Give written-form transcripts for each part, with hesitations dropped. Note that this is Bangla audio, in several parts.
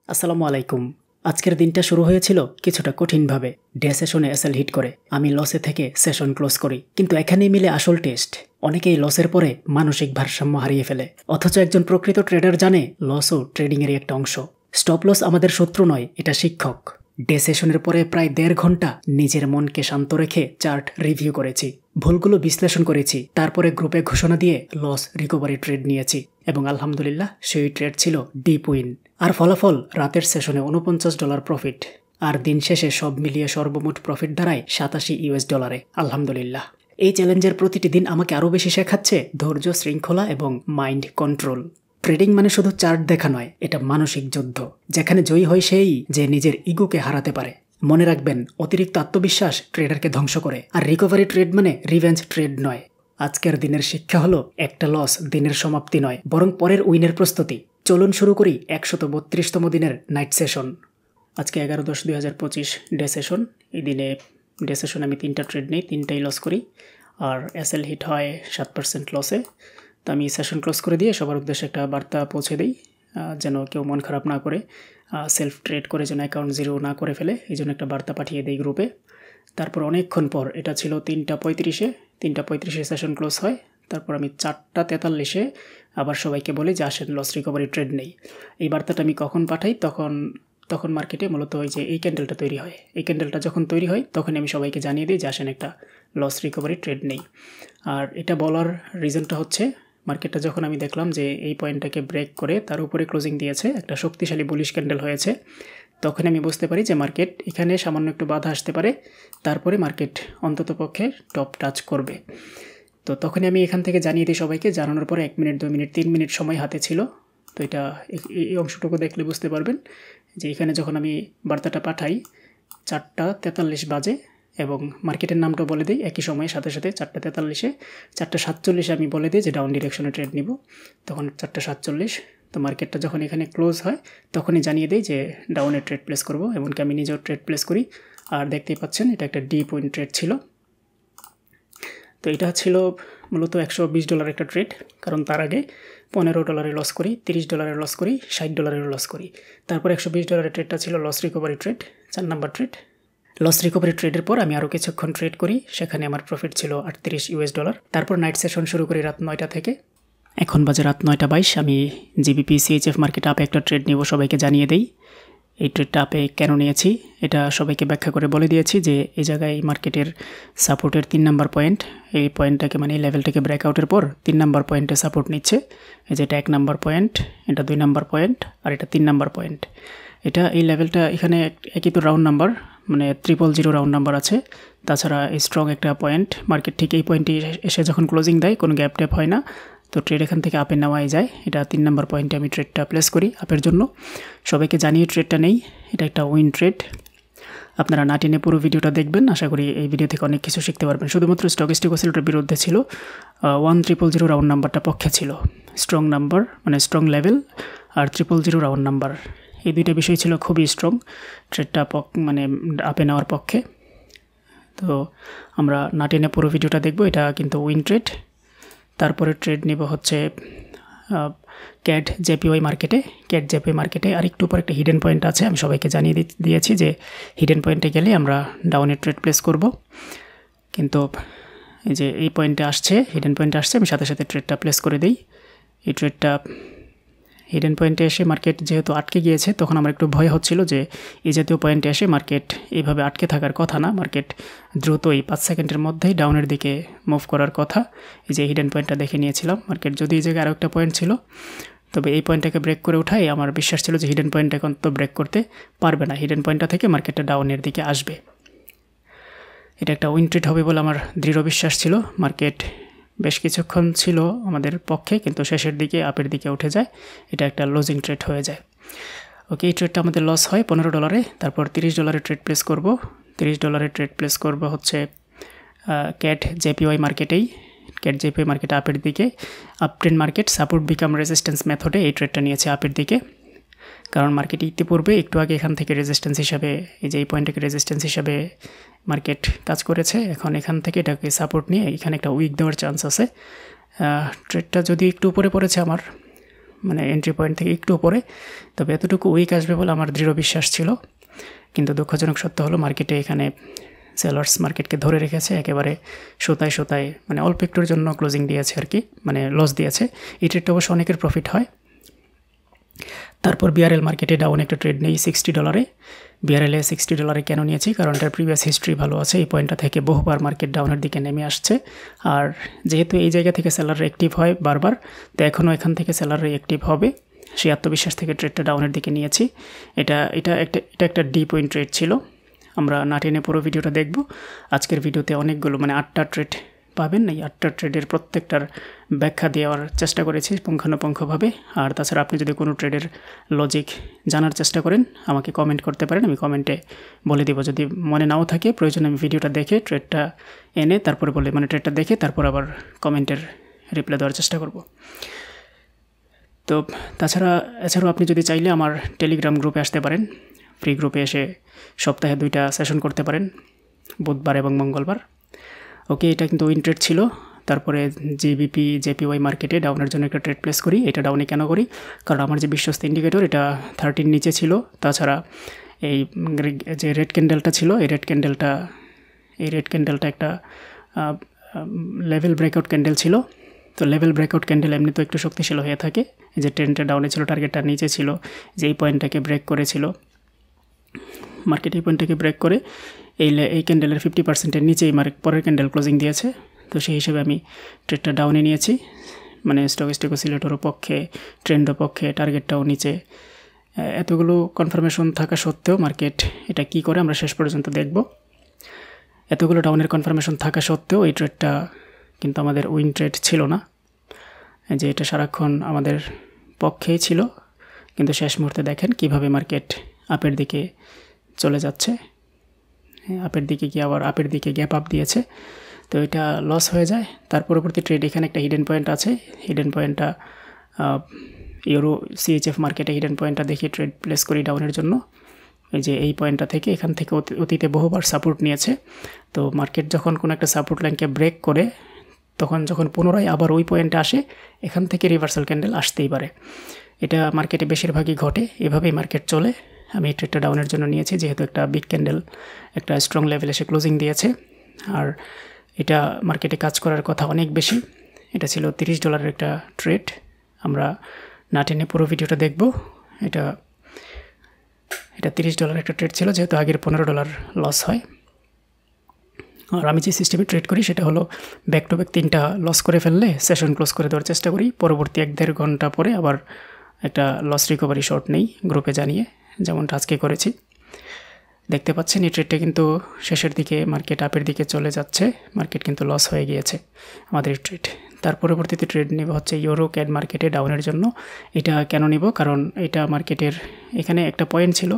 আসসালামু আলাইকুম। আজকের দিনটা শুরু হয়েছিল কিছুটা কঠিনভাবে। ডে সেশনে এসএল হিট করে আমি লসে থেকে সেশন ক্লোজ করি, কিন্তু এখানেই মিলে আসল টেস্ট। অনেকেই লসের পরে মানসিক ভারসাম্য হারিয়ে ফেলে, অথচ একজন প্রকৃত ট্রেডার জানে লসও ট্রেডিংয়েরই একটা অংশ। স্টপ লস আমাদের শত্রু নয়, এটা শিক্ষক। ডে সেশনের পরে প্রায় 1.5 ঘন্টা নিজের মনকে শান্ত রেখে চার্ট রিভিউ করেছি, ভুলগুলো বিশ্লেষণ করেছি, তারপরে গ্রুপে ঘোষণা দিয়ে লস রিকভারি ট্রেড নিয়েছি এবং আলহামদুলিল্লাহ সেই ট্রেড ছিল ডিপ উইন। আর ফলাফল রাতের সেশনে $49 প্রফিট, আর দিন শেষে সব মিলিয়ে সর্বমোট প্রফিট দাঁড়ায় $87 আলহামদুলিল্লাহ। এই চ্যালেঞ্জের প্রতিটি দিন আমাকে আরও বেশি শেখাচ্ছে ধৈর্য, শৃঙ্খলা এবং মাইন্ড কন্ট্রোল। ট্রেডিং মানে শুধু চার্ট দেখা নয়, এটা মানসিক যুদ্ধ, যেখানে জয়ী হয় সেই যে নিজের ইগোকে হারাতে পারে। মনে রাখবেন, অতিরিক্ত আত্মবিশ্বাস ট্রেডারকে ধ্বংস করে, আর রিকভারি ট্রেড মানে রিভেঞ্জ ট্রেড নয়। আজকের দিনের শিক্ষা হলো, একটা লস দিনের সমাপ্তি নয়, বরং পরের উইনের প্রস্তুতি। চলুন শুরু করি 132তম দিনের নাইট সেশন। আজকে 11/10/2025 ডে সেশন। এই দিনে ডে সেশন আমি 3টা ট্রেড নেই, 3টাই লস করি, আর এসএল হিট হয় 7% লসে। তো আমি সেশন ক্লোজ করে দিয়ে সবার উদ্দেশ্যে একটা বার্তা পৌঁছে দিই, যেন কেউ মন খারাপ না করে, সেলফ ট্রেড করে যেন অ্যাকাউন্ট জিরো না করে ফেলে, এই জন্য একটা বার্তা পাঠিয়ে দিই গ্রুপে। তারপর অনেকক্ষণ পর, এটা ছিল 3:35-3:35 সেশন ক্লোজ হয়। তারপর আমি 4:43 আবার সবাইকে বলি যে আসেন লস রিকভারি ট্রেড নেই। এই বার্তাটা আমি কখন পাঠাই, তখন মার্কেটে মূলত ওই যে এই ক্যান্ডেলটা তৈরি হয়, এই ক্যান্ডেলটা যখন তৈরি হয় তখন আমি সবাইকে জানিয়ে দিই যে আসেন একটা লস রিকভারি ট্রেড নেই। আর এটা বলার রিজনটা হচ্ছে, মার্কেটটা যখন আমি দেখলাম যে এই পয়েন্টটাকে ব্রেক করে তার উপরে ক্লোজিং দিয়েছে, একটা শক্তিশালী বুলিশ ক্যান্ডেল হয়েছে, তখন আমি বুঝতে পারি যে মার্কেট এখানে সামান্য একটু বাধা আসতে পারে, তারপরে মার্কেট অন্ততপক্ষে টপ টাচ করবে। তো তখনই আমি এখান থেকে জানিয়ে দিই সবাইকে। জানানোর পরে 1 মিনিট 2 মিনিট 3 মিনিট সময় হাতে ছিল। তো এটা এই অংশটুকু দেখলে বুঝতে পারবেন যে এখানে যখন আমি বার্তাটা পাঠাই 4:43 বাজে, এবং মার্কেটের নামটা বলে দিই একই সময়ে, সাথে সাথে 4:43, 4:47 আমি বলে দিই যে ডাউন ডিরেকশনে ট্রেড নিব, তখন 4:47। তো মার্কেটটা যখন এখানে ক্লোজ হয় তখনই জানিয়ে দিই যে ডাউনে ট্রেড প্লেস করব, এমনকি আমি নিজেও ট্রেড প্লেস করি। আর দেখতেই পাচ্ছেন এটা একটা ডিপ উইন ট্রেড ছিল। তো এটা ছিল মূলত $120 একটা ট্রেড, কারণ তার আগে $15 লস করি, $30 লস করি, $60 লস করি। তারপর $120 ট্রেডটা ছিল loss recovery trade, 4 number trade. Loss recovery ট্রেডের পর আমি আরও কিছুক্ষণ ট্রেড করি, সেখানে আমার প্রফিট ছিল $38। তারপর নাইট সেশন শুরু করি রাত 9টা থেকে। এখন বাজে রাত 9:22। আমি জিবিপি সিএইচএফ মার্কেট আপে একটা ট্রেড নিব, সবাইকে জানিয়ে দেই। এই ট্রেডটা আপে কেন নিয়েছি এটা সবাইকে ব্যাখ্যা করে বলে দিয়েছি যে এই জায়গায় মার্কেটের সাপোর্টের 3 নাম্বার পয়েন্ট, এই পয়েন্টটাকে মানে এই লেভেলটাকে ব্রেকআউটের পর 3 নাম্বার পয়েন্টে সাপোর্ট নিচ্ছে। এই যে এটা 1 নাম্বার পয়েন্ট, এটা 2 নাম্বার পয়েন্ট, আর এটা 3 নাম্বার পয়েন্ট। এটা এই লেভেলটা এখানে একই তো রাউন্ড নাম্বার, মানে 000 রাউন্ড নাম্বার আছে। তাছাড়া স্ট্রং একটা পয়েন্ট, মার্কেট ঠিক এই পয়েন্টে এসে যখন ক্লোজিং দেয় কোনো গ্যাপ ট্যাপ হয় না, তো ট্রেড এখান থেকে আপে নেওয়াই যায়। এটা 3 নাম্বার পয়েন্টে আমি ট্রেডটা প্লেস করি আপের জন্য। সবাইকে জানিয়ে ট্রেডটা নেই, এটা একটা উইন ট্রেড। আপনারা না টেনে পুরো ভিডিওটা দেখবেন, আশা করি এই ভিডিও থেকে অনেক কিছু শিখতে পারবেন। শুধুমাত্র স্টকিস্টিক অসিলেটরের বিরুদ্ধে ছিল, 1000 রাউন্ড নাম্বারটা পক্ষে ছিল, স্ট্রং নাম্বার মানে স্ট্রং লেভেল, আর 000 রাউন্ড নাম্বার, এই দুইটা বিষয় ছিল খুবই স্ট্রং, ট্রেডটা মানে আপে নেওয়ার পক্ষে। তো আমরা না টেনে পুরো ভিডিওটা দেখব, এটা কিন্তু উইন ট্রেড। তারপরে ট্রেড নেব হচ্ছে ক্যাট জেপিওয়াই মার্কেটে। আর একটু পর একটা হিডেন পয়েন্ট আছে, আমি সবাইকে জানিয়ে দিয়েছি যে হিডেন পয়েন্টে গেলে আমরা ডাউনে ট্রেড প্লেস করব। কিন্তু এই যে এই পয়েন্টে আসছে, হিডেন পয়েন্টে আসছে, আমি সাথে সাথে ট্রেডটা প্লেস করে দিই। এই ট্রেডটা হিডেন পয়েন্টে এসে মার্কেট যেহেতু আটকে গিয়েছে, তখন আমার একটু ভয় হচ্ছিল যে এই জাতীয় পয়েন্টে এসে মার্কেট এইভাবে আটকে থাকার কথা না, মার্কেট দ্রুতই 5 সেকেন্ডের মধ্যেই ডাউনের দিকে মুভ করার কথা। এই যে হিডেন পয়েন্টটা দেখে নিয়েছিলাম, মার্কেট যদি এই জায়গায় আরও একটা পয়েন্ট ছিল, তবে এই পয়েন্টটাকে ব্রেক করে ওঠাই আমার বিশ্বাস ছিল যে হিডেন পয়েন্ট এখন তো ব্রেক করতে পারবে না, হিডেন পয়েন্টটা থেকে মার্কেটটা ডাউনের দিকে আসবে। এটা একটা উইন ট্রেড হবে বলে আমার দৃঢ় বিশ্বাস ছিল। মার্কেট বেশ কিছুক্ষণ ছিল আমাদের পক্ষে, কিন্তু শেষের দিকে আপের দিকে উঠে যায়, এটা একটা লুজিং ট্রেড হয়ে যায়। ওকে, এই ট্রেডটা আমাদের লস হয় $15। তারপর $30 ট্রেড প্লেস করব। $30 ট্রেড প্লেস করব হচ্ছে ক্যাট জেপিওয়াই মার্কেটেই, ক্যাট জেপিওয়াই মার্কেট আপের দিকে, up trend market support become resistance মেথডে এই ট্রেডটা নিয়েছে আপের দিকে। কারণ মার্কেট ইতিপূর্বে একটু আগে এখান থেকে রেজিস্ট্যান্স হিসাবে, এই যে এই পয়েন্টটাকে রেজিস্ট্যান্স হিসাবে মার্কেট কাজ করেছে, এখন এখান থেকে এটাকে সাপোর্ট নিয়ে এখানে একটা উইক দেওয়ার চান্স আছে। ট্রেডটা যদি একটু উপরে পড়েছে আমার, মানে এন্ট্রি পয়েন্ট থেকে একটু উপরে, তবে এতটুকু উইক আসবে বলে আমার দৃঢ় বিশ্বাস ছিল। কিন্তু দুঃখজনক সত্য হলো মার্কেটে এখানে সেলার্স মার্কেটকে ধরে রেখেছে একেবারে সোতায়, মানে অল্প একটুর জন্য ক্লোজিং দিয়েছে আর কি, মানে লস দিয়েছে। এই ট্রেডটা অবশ্য অনেকের প্রফিট হয়। তারপর বিআরএল মার্কেটে ডাউন একটা ট্রেড নেই $60। বিআরএলে $60 কেন নিয়েছি, কারণ এটার প্রিভিয়াস হিস্ট্রি ভালো আছে। এই পয়েন্টটা থেকে বহুবার মার্কেট ডাউনের দিকে নেমে আসছে, আর যেহেতু এই জায়গা থেকে সেলার অ্যাক্টিভ হয় বারবার, তো এখনও এখান থেকে সেলার অ্যাক্টিভ হবে, সেই আত্মবিশ্বাস থেকে ট্রেডটা ডাউনের দিকে নিয়েছি। এটা একটা ডিপ উইন ট্রেড ছিল। আমরা না টেনে পুরো ভিডিওটা দেখব। আজকের ভিডিওতে অনেকগুলো মানে 8টা ট্রেড পাবেন, এই 8টা ট্রেডের প্রত্যেকটার ব্যাখ্যা দেওয়ার চেষ্টা করেছি পুঙ্খানুপুঙ্খভাবে। আর তাছাড়া আপনি যদি কোনো ট্রেডের লজিক জানার চেষ্টা করেন আমাকে কমেন্ট করতে পারেন, আমি কমেন্টে বলে দিব। যদি মনে নাও থাকে প্রয়োজন আমি ভিডিওটা দেখে ট্রেডটা এনে তারপরে বলে, মানে ট্রেডটা দেখে তারপর আবার কমেন্টের রিপ্লাই দেওয়ার চেষ্টা করব। তো এছাড়াও আপনি যদি চাইলে আমার টেলিগ্রাম গ্রুপে আসতে পারেন। ফ্রি গ্রুপে এসে সপ্তাহে 2টা সেশন করতে পারেন, বুধবার এবং মঙ্গলবার। ওকে, এটা কিন্তু উইন ট্রেড ছিল। তারপরে JPY মার্কেটে ডাউনের জন্য একটা ট্রেড প্লেস করি। এটা ডাউনে কেন করি, কারণ আমার যে বিশ্বস্ত ইন্ডিকেটর এটা 30 নিচে ছিল। তাছাড়া এই যে রেড ক্যান্ডেলটা ছিল, এই রেড ক্যান্ডেলটা একটা লেভেল ব্রেকআউট ক্যান্ডেল ছিল। তো লেভেল ব্রেকআউট ক্যান্ডেল এমনি তো একটু শক্তিশালী হয়ে থাকে। এই যে ট্রেন্ডটা ডাউনে ছিল, টার্গেটটা নিচে ছিল, যে এই পয়েন্টটাকে ব্রেক করেছিল মার্কেট, এই পয়েন্টটাকে ব্রেক করে এই ক্যান্ডেলের 50%-এর নিচেই পরের ক্যান্ডেল ক্লোজিং দিয়েছে। তো সেই হিসেবে আমি ট্রেডটা ডাউনে নিয়েছি, মানে স্টক অসিলেটরের পক্ষে, ট্রেন্ডের পক্ষে, টার্গেটটাও নিচে। এতগুলো কনফার্মেশন থাকা সত্ত্বেও মার্কেট এটা কি করে আমরা শেষ পর্যন্ত দেখব। এতগুলো ডাউনের কনফার্মেশন থাকা সত্ত্বেও এই ট্রেডটা কিন্তু আমাদের উইন ট্রেড ছিল না, যে এটা সারাক্ষণ আমাদের পক্ষেই ছিল। কিন্তু শেষ মুহূর্তে দেখেন কিভাবে মার্কেট আপের দিকে চলে যাচ্ছে, আপের দিকে গিয়ে আবার আপের দিকে গ্যাপ আপ দিয়েছে। তো এটা লস হয়ে যায়। তার পরবর্তী ট্রেড এখানে একটা হিডেন পয়েন্ট আছে। হিডেন পয়েন্টটা ইউরো CHF মার্কেটে হিডেন পয়েন্টটা দেখিয়ে ট্রেড প্লেস করি ডাউনের জন্য। এই যে এই পয়েন্টটা থেকে, এখান থেকে অতীতে বহুবার সাপোর্ট নিয়েছে। তো মার্কেট যখন কোনো একটা সাপোর্ট লাইনকে ব্রেক করে, তখন যখন পুনরায় আবার ওই পয়েন্টে আসে, এখান থেকে রিভার্সাল ক্যান্ডেল আসতেই পারে। এটা মার্কেটে বেশিরভাগই ঘটে, এভাবেই মার্কেট চলে। আমি এই ট্রেডটা ডাউনের জন্য নিয়েছি, যেহেতু একটা বিগ ক্যান্ডেল একটা স্ট্রং লেভেলে এসে ক্লোজিং দিয়েছে। আর এটা মার্কেটে কাজ করার কথা অনেক বেশি। এটা ছিল $30 একটা ট্রেড। আমরা না টেনে পুরো ভিডিওটা দেখব। এটা $30 একটা ট্রেড ছিল, যেহেতু আগের $15 লস হয়। আর আমি যে সিস্টেমে ট্রেড করি সেটা হলো ব্যাক টু ব্যাক 3টা লস করে ফেললে সেশন ক্লোজ করে দেওয়ার চেষ্টা করি। পরবর্তী 1-1.5 ঘন্টা পরে আবার একটা লস রিকভারি শর্ট নেই গ্রুপে জানিয়ে, যেমনটা আজকে করেছি। দেখতে পাচ্ছেন এই ট্রেডটা কিন্তু শেষের দিকে মার্কেট আপের দিকে চলে যাচ্ছে, মার্কেট কিন্তু লস হয়ে গিয়েছে আমাদের এই ট্রেড। তার পরবর্তীতে ট্রেড নেব হচ্ছে ইউরো ক্যাড মার্কেটে ডাউনের জন্য। এটা কেন নেব, কারণ এটা মার্কেটের এখানে একটা পয়েন্ট ছিল,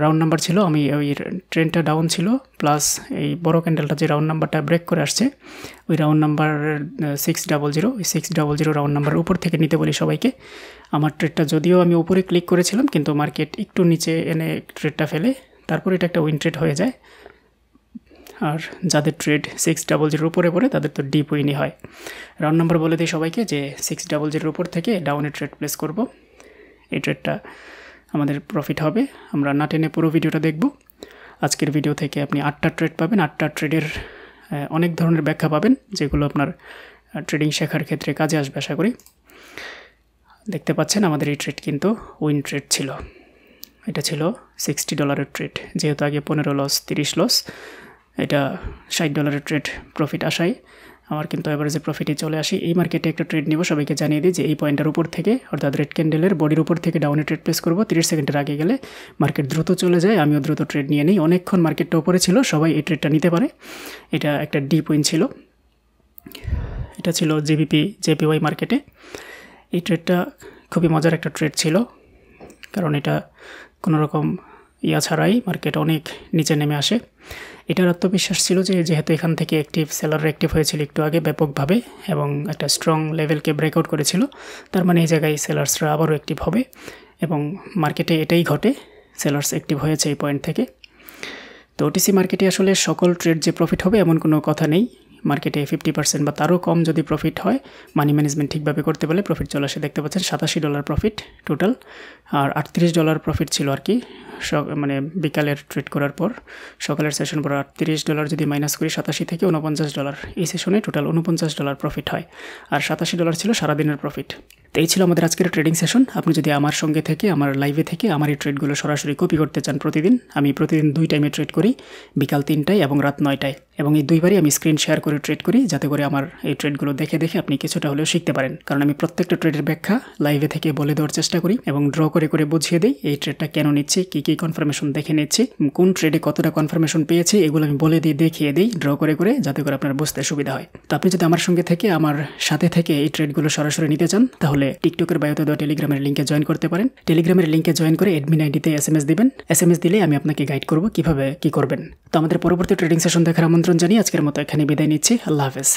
রাউন্ড নাম্বার ছিল। আমি ওই ট্রেনটা ডাউন ছিল, প্লাস এই বড় ক্যান্ডেলটা যে রাউন্ড নাম্বারটা ব্রেক করে আসছে, ওই রাউন্ড নাম্বার 600, ওই 600 রাউন্ড নাম্বারের উপর থেকে নিতে বলি সবাইকে। আমার ট্রেডটা যদিও আমি উপরে ক্লিক করেছিলাম, কিন্তু মার্কেট একটু নিচে এনে ট্রেডটা ফেলে, তারপর এটা একটা উইন ট্রেড হয়ে যায়। আর যাদের ট্রেড 600 উপরে পড়ে তাদের তো ডিপ উইনই হয়। রাউন্ড নাম্বার বলে দিই সবাইকে যে 600 উপর থেকে ডাউনে ট্রেড প্লেস করব। এই ট্রেডটা আমাদের প্রফিট হবে। আমরা না টেনে পুরো ভিডিওটা দেখব। আজকের ভিডিও থেকে আপনি 8টা ট্রেড পাবেন। 8টা ট্রেডের অনেক ধরনের ব্যাখ্যা পাবেন, যেগুলো আপনার ট্রেডিং শেখার ক্ষেত্রে কাজে আসবে আশা করি। দেখতে পাচ্ছেন আমাদের এই ট্রেড কিন্তু উইন ট্রেড ছিল। এটা ছিল $60 ট্রেড, যেহেতু আগে 15 লস 30 লস, এটা $60 ট্রেড প্রফিট আসায় আমার কিন্তু এভারেজে প্রফিটে চলে আসি। এই মার্কেটে একটা ট্রেড নিব, সবাইকে জানিয়ে দিই যে এই পয়েন্টের উপর থেকে, অর্থাৎ রেড ক্যান্ডেলের বডির উপর থেকে ডাউনে ট্রেড প্লেস করব। 30 সেকেন্ডের আগে গেলে মার্কেট দ্রুত চলে যায়, আমিও দ্রুত ট্রেড নিয়ে নিই। অনেকক্ষণ মার্কেটটা উপরে ছিল, সবাই এই ট্রেডটা নিতে পারে। এটা একটা ডিপ উইন ছিল। এটা ছিল JPY মার্কেটে। এই ট্রেডটা খুবই মজার একটা ট্রেড ছিল, কারণ এটা কোনো রকম ছাড়াই মার্কেট অনেক নিচে নেমে আসে। এটার আত্মবিশ্বাস ছিল যে যেহেতু এখান থেকে সেলার অ্যাক্টিভ হয়েছিল একটু আগে ব্যাপকভাবে এবং একটা স্ট্রং লেভেলকে ব্রেকআউট করেছিল, তার মানে এই জায়গায় সেলার্সরা আবারও অ্যাক্টিভ হবে এবং মার্কেটে এটাই ঘটে, সেলার্স অ্যাক্টিভ হয়েছে এই পয়েন্ট থেকে। তো OTC মার্কেটে আসলে সকল ট্রেড যে প্রফিট হবে এমন কোনো কথা নেই। মার্কেটে 50% বা তারও কম যদি প্রফিট হয়, মানি ম্যানেজমেন্ট ঠিকভাবে করতে পারলে প্রফিট চলে আসে। দেখতে পাচ্ছেন $87 প্রফিট টোটাল, আর $38 প্রফিট ছিল আর কি মানে বিকালের ট্রেড করার পর, সকালের সেশন পর। $38 যদি মাইনাস করি 87 থেকে $49, এই সেশনে টোটাল $49 প্রফিট হয়, আর $87 ছিল সারাদিনের প্রফিট। তো এই ছিল আমাদের আজকের ট্রেডিং সেশন। আপনি যদি আমার সঙ্গে থেকে আমার লাইভে থেকে আমার এই ট্রেডগুলো সরাসরি কপি করতে চান প্রতিদিন, আমি প্রতিদিন 2 টাইমে ট্রেড করি, বিকাল 3টায় এবং রাত 9টায়, এবং এই 2বারই আমি স্ক্রিন শেয়ার করে ট্রেড করি, যাতে করে আমার এই ট্রেডগুলো দেখে দেখে আপনি কিছুটা হলেও শিখতে পারেন। কারণ আমি প্রত্যেকটা ট্রেডের ব্যাখ্যা লাইভে থেকে বলে দেওয়ার চেষ্টা করি এবং ড্র করে করে বুঝিয়ে দিই এই ট্রেডটা কেন নিচ্ছি, কী কী কনফার্মেশন দেখে নিচ্ছি, কোন ট্রেডে কতটা কনফার্মেশন পেয়েছি, এগুলো আমি বলে দিয়ে দেখিয়ে দিই ড্র করে করে, যাতে করে আপনার বুঝতে সুবিধা হয়। তো আপনি যদি আমার সঙ্গে থেকে আমার সাথে থেকে এই ট্রেডগুলো সরাসরি নিতে চান, তাহলে টিকটকের বায়োতে দেওয়া টেলিগ্রামের লিঙ্কে জয়েন করতে পারেন। টেলিগ্রামের লিঙ্কে জয়েন করে অ্যাডমিন আইডিতে SMS দিবেন। SMS দিলে আমি আপনাকে গাইড করব কিভাবে কি করবেন। তো আমাদের পরবর্তী ট্রেডিং সেশন দেখার আমন্ত্রণ জানিয়ে আজকের মতো এখানে বিদায় নিচ্ছি। আল্লাহ হাফেজ।